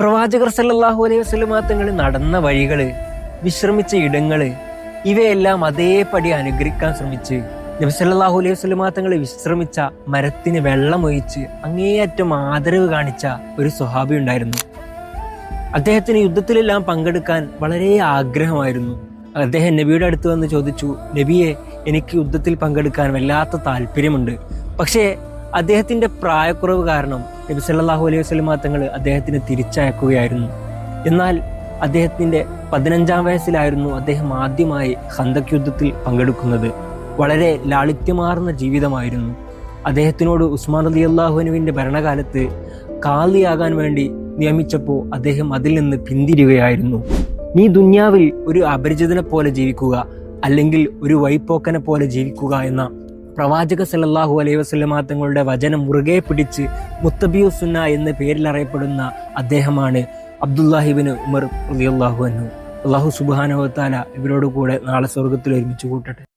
പ്രവാചകർ സല്ലല്ലാഹു അലൈഹി വസല്ലമ തങ്ങൾ നടന്ന വഴികള്, വിശ്രമിച്ച ഇടങ്ങള്, ഇവയെല്ലാം അതേപടി അനുകരിക്കാൻ ശ്രമിച്ച് നബി സല്ലല്ലാഹു അലൈഹി വസല്ലമ തങ്ങൾ വിശ്രമിച്ച മരത്തിന് വെള്ളമൊഴിച്ച് അങ്ങേയറ്റം ആദരവ് കാണിച്ച ഒരു സ്വഹാബി ഉണ്ടായിരുന്നു. അദ്ദേഹത്തിന് യുദ്ധത്തിലെല്ലാം പങ്കെടുക്കാൻ വളരെ ആഗ്രഹമായിരുന്നു. അദ്ദേഹം നബിയുടെ അടുത്ത് വന്ന് ചോദിച്ചു, നബിയെ, എനിക്ക് യുദ്ധത്തിൽ പങ്കെടുക്കാൻ വല്ലാത്ത താല്പര്യമുണ്ട്. പക്ഷേ അദ്ദേഹത്തിന്റെ പ്രായക്കുറവ് കാരണം നബി സല്ലല്ലാഹു അലൈഹി വസല്ലമ തങ്ങൾ അദ്ദേഹത്തിന് തിരിച്ചയക്കുകയായിരുന്നു. എന്നാൽ അദ്ദേഹത്തിന്റെ 15-ാം വയസ്സിലായിരുന്നു അദ്ദേഹം ആദ്യമായി ഖന്തക് യുദ്ധത്തിൽ പങ്കെടുക്കുന്നത്. വളരെ ലാളിത്യമാർന്ന ജീവിതമായിരുന്നു. അദ്ദേഹത്തിനോട് ഉസ്മാൻ റളിയല്ലാഹു അൻഹുവിന്റെ ഭരണകാലത്ത് ഖാളിയാകാൻ വേണ്ടി നിയമിച്ചപ്പോൾ അദ്ദേഹം അതിൽ നിന്ന് പിന്തിരിയുകയായിരുന്നു. നീ ദുന്യാവിൽ ഒരു അപരിചിതനെ പോലെ ജീവിക്കുക, അല്ലെങ്കിൽ ഒരു വഴിപ്പോക്കനെ പോലെ ജീവിക്കുക എന്ന പ്രവാചക സല്ലല്ലാഹു അലൈഹി വസല്ലമ തങ്ങളുടെ വചനം മുറുകെ പിടിച്ച് മുത്തബിയു സുന്ന എന്ന പേരിൽ അറിയപ്പെടുന്ന അദ്ദേഹമാണ് അബ്ദുല്ലാഹി ഇബ്നു ഉമർ റളിയല്ലാഹു അൻഹു. അല്ലാഹു സുബ്ഹാനഹു വ തആല ഇവരോട് കൂടെ നാളെ സ്വർഗ്ഗത്തിൽ ഒരുമിച്ച് കൂട്ടട്ടെ.